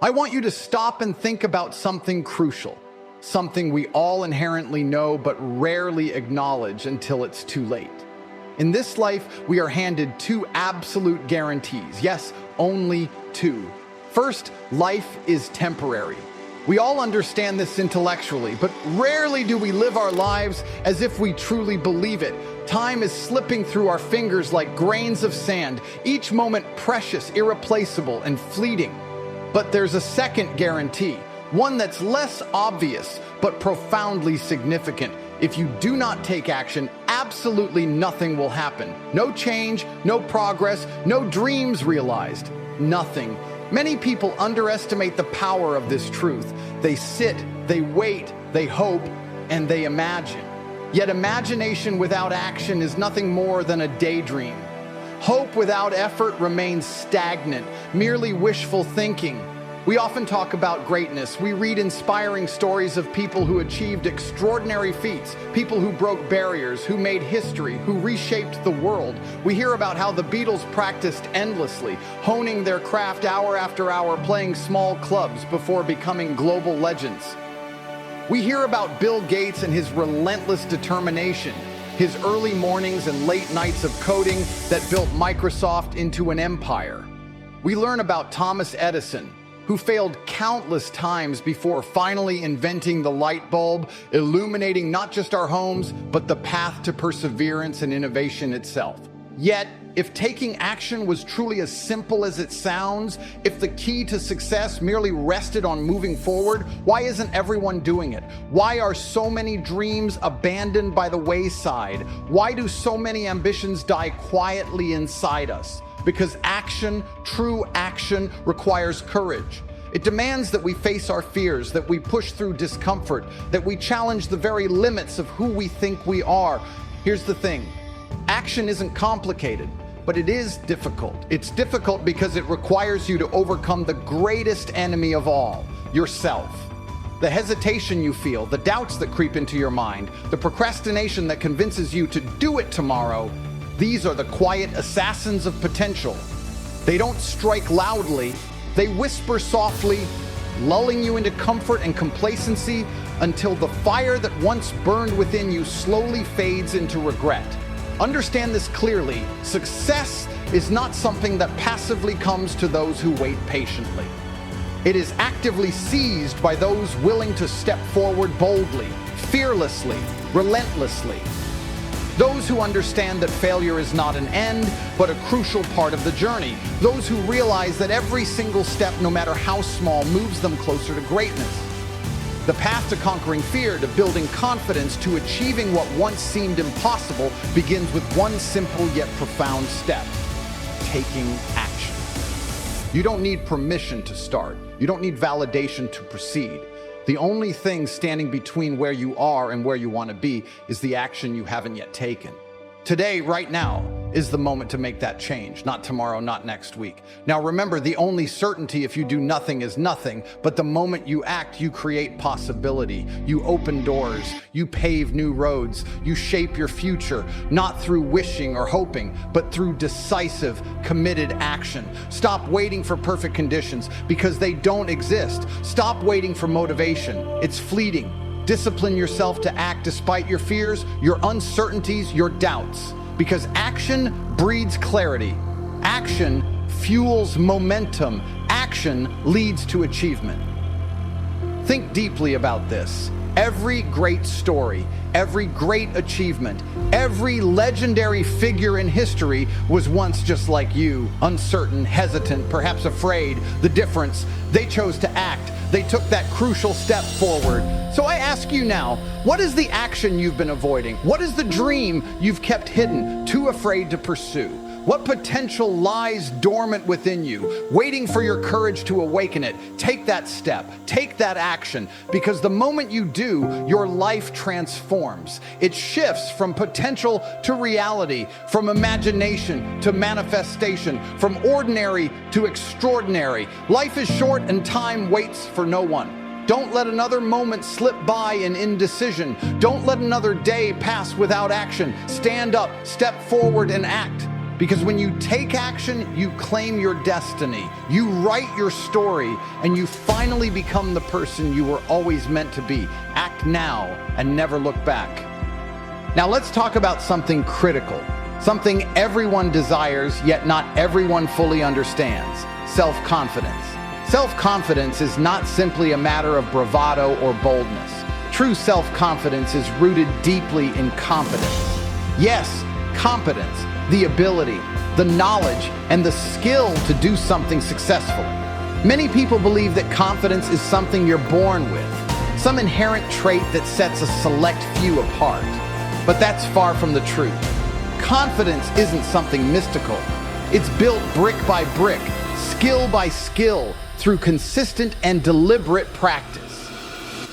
I want you to stop and think about something crucial, something we all inherently know but rarely acknowledge until it's too late. In this life, we are handed two absolute guarantees. Yes, only two. First, life is temporary. We all understand this intellectually, but rarely do we live our lives as if we truly believe it. Time is slipping through our fingers like grains of sand, each moment precious, irreplaceable, and fleeting. But there's a second guarantee, one that's less obvious but profoundly significant. If you do not take action, absolutely nothing will happen. No change, no progress, no dreams realized. Nothing. Many people underestimate the power of this truth. They sit, they wait, they hope, and they imagine. Yet imagination without action is nothing more than a daydream. Hope without effort remains stagnant, merely wishful thinking. We often talk about greatness. We read inspiring stories of people who achieved extraordinary feats, people who broke barriers, who made history, who reshaped the world. We hear about how the Beatles practiced endlessly, honing their craft hour after hour, playing small clubs before becoming global legends. We hear about Bill Gates and his relentless determination, his early mornings and late nights of coding that built Microsoft into an empire. We learn about Thomas Edison, who failed countless times before finally inventing the light bulb, illuminating not just our homes, but the path to perseverance and innovation itself. Yet, if taking action was truly as simple as it sounds, if the key to success merely rested on moving forward, why isn't everyone doing it? Why are so many dreams abandoned by the wayside? Why do so many ambitions die quietly inside us? Because action, true action, requires courage. It demands that we face our fears, that we push through discomfort, that we challenge the very limits of who we think we are. Here's the thing. Action isn't complicated, but it is difficult. It's difficult because it requires you to overcome the greatest enemy of all, yourself. The hesitation you feel, the doubts that creep into your mind, the procrastination that convinces you to do it tomorrow, these are the quiet assassins of potential. They don't strike loudly, they whisper softly, lulling you into comfort and complacency until the fire that once burned within you slowly fades into regret. Understand this clearly. Success is not something that passively comes to those who wait patiently. It is actively seized by those willing to step forward boldly, fearlessly, relentlessly. Those who understand that failure is not an end, but a crucial part of the journey. Those who realize that every single step, no matter how small, moves them closer to greatness. The path to conquering fear, to building confidence, to achieving what once seemed impossible begins with one simple yet profound step: taking action. You don't need permission to start. You don't need validation to proceed. The only thing standing between where you are and where you want to be is the action you haven't yet taken. Today, right now, is the moment to make that change, not tomorrow, not next week. Now remember, the only certainty if you do nothing is nothing, but the moment you act, you create possibility. You open doors, you pave new roads, you shape your future, not through wishing or hoping, but through decisive, committed action. Stop waiting for perfect conditions because they don't exist. Stop waiting for motivation. It's fleeting. Discipline yourself to act despite your fears, your uncertainties, your doubts. Because action breeds clarity. Action fuels momentum. Action leads to achievement. Think deeply about this. Every great story, every great achievement, every legendary figure in history was once just like you, uncertain, hesitant, perhaps afraid. The difference, they chose to act. They took that crucial step forward. So I ask you now, what is the action you've been avoiding? What is the dream you've kept hidden, too afraid to pursue? What potential lies dormant within you, waiting for your courage to awaken it? Take that step, take that action, because the moment you do, your life transforms. It shifts from potential to reality, from imagination to manifestation, from ordinary to extraordinary. Life is short and time waits for no one. Don't let another moment slip by in indecision. Don't let another day pass without action. Stand up, step forward, and act. Because when you take action, you claim your destiny, you write your story, and you finally become the person you were always meant to be. Act now and never look back. Now let's talk about something critical, something everyone desires, yet not everyone fully understands: self-confidence. Self-confidence is not simply a matter of bravado or boldness. True self-confidence is rooted deeply in competence. Yes, competence, the ability, the knowledge, and the skill to do something successfully. Many people believe that confidence is something you're born with, some inherent trait that sets a select few apart. But that's far from the truth. Confidence isn't something mystical. It's built brick by brick, skill by skill, through consistent and deliberate practice.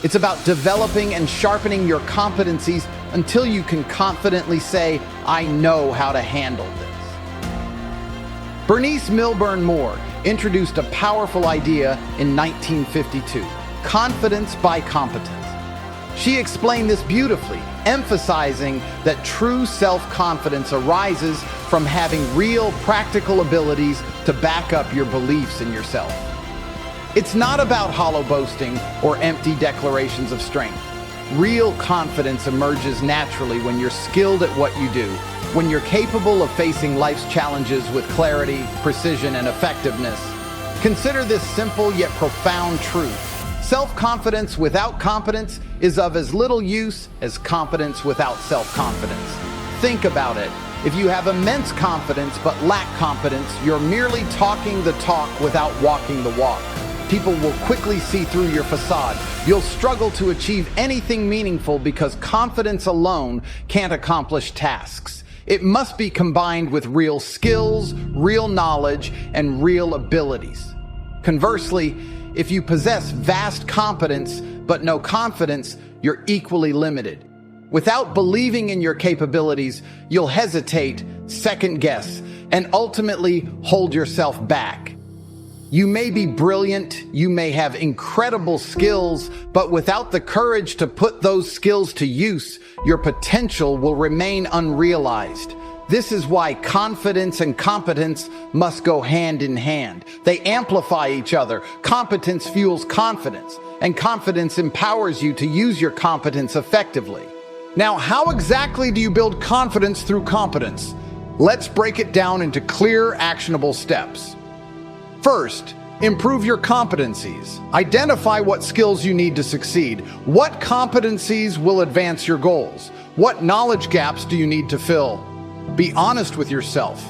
It's about developing and sharpening your competencies until you can confidently say, "I know how to handle this." Bernice Milburn Moore introduced a powerful idea in 1952, confidence by competence. She explained this beautifully, emphasizing that true self-confidence arises from having real practical abilities to back up your beliefs in yourself. It's not about hollow boasting or empty declarations of strength. Real confidence emerges naturally when you're skilled at what you do, when you're capable of facing life's challenges with clarity, precision, and effectiveness. Consider this simple yet profound truth. Self-confidence without competence is of as little use as competence without self-confidence. Think about it. If you have immense confidence but lack competence, you're merely talking the talk without walking the walk. People will quickly see through your facade. You'll struggle to achieve anything meaningful because confidence alone can't accomplish tasks. It must be combined with real skills, real knowledge, and real abilities. Conversely, if you possess vast competence but no confidence, you're equally limited. Without believing in your capabilities, you'll hesitate, second guess, and ultimately hold yourself back. You may be brilliant, you may have incredible skills, but without the courage to put those skills to use, your potential will remain unrealized. This is why confidence and competence must go hand in hand. They amplify each other. Competence fuels confidence, and confidence empowers you to use your competence effectively. Now, how exactly do you build confidence through competence? Let's break it down into clear, actionable steps. First, improve your competencies. Identify what skills you need to succeed. What competencies will advance your goals? What knowledge gaps do you need to fill? Be honest with yourself.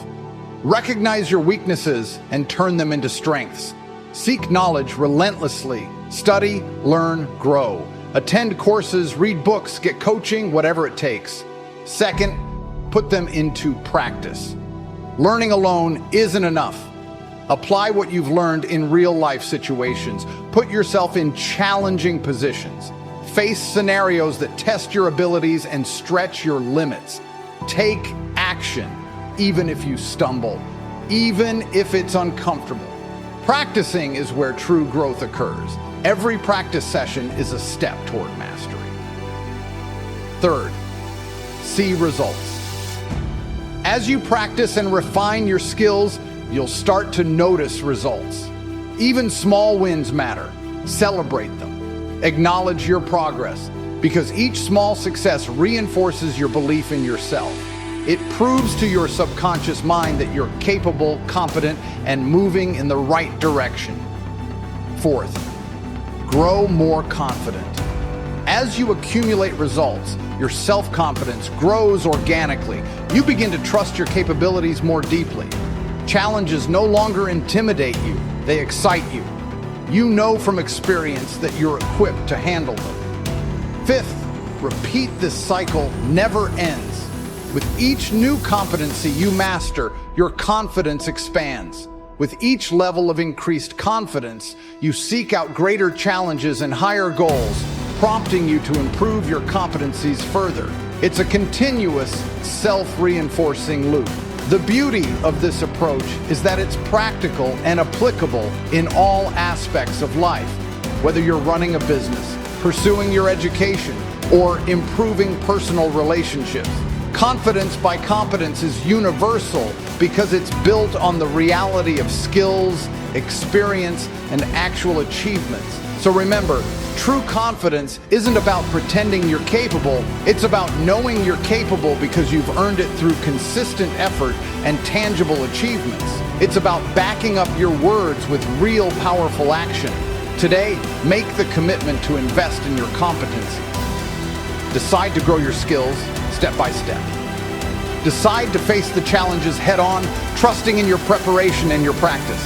Recognize your weaknesses and turn them into strengths. Seek knowledge relentlessly. Study, learn, grow. Attend courses, read books, get coaching, whatever it takes. Second, put them into practice. Learning alone isn't enough. Apply what you've learned in real-life situations. Put yourself in challenging positions. Face scenarios that test your abilities and stretch your limits. Take action, even if you stumble, even if it's uncomfortable. Practicing is where true growth occurs. Every practice session is a step toward mastery. Third, see results. As you practice and refine your skills, you'll start to notice results. Even small wins matter. Celebrate them. Acknowledge your progress, because each small success reinforces your belief in yourself. It proves to your subconscious mind that you're capable, competent, and moving in the right direction. Fourth, grow more confident. As you accumulate results, your self-confidence grows organically. You begin to trust your capabilities more deeply. Challenges no longer intimidate you, they excite you. You know from experience that you're equipped to handle them. Fifth, repeat this cycle never ends. With each new competency you master, your confidence expands. With each level of increased confidence, you seek out greater challenges and higher goals, prompting you to improve your competencies further. It's a continuous, self-reinforcing loop. The beauty of this approach is that it's practical and applicable in all aspects of life. Whether you're running a business, pursuing your education, or improving personal relationships, Confidence by competence is universal because it's built on the reality of skills, experience, and actual achievements. So remember, true confidence isn't about pretending you're capable, it's about knowing you're capable because you've earned it through consistent effort and tangible achievements. It's about backing up your words with real powerful action. Today, make the commitment to invest in your competency. Decide to grow your skills step by step. Decide to face the challenges head on, trusting in your preparation and your practice.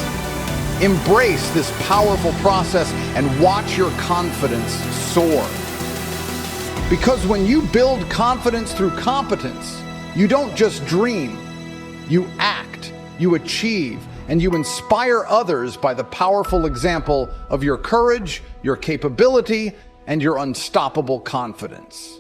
Embrace this powerful process and watch your confidence soar. Because when you build confidence through competence, you don't just dream, you act, you achieve, and you inspire others by the powerful example of your courage, your capability, and your unstoppable confidence.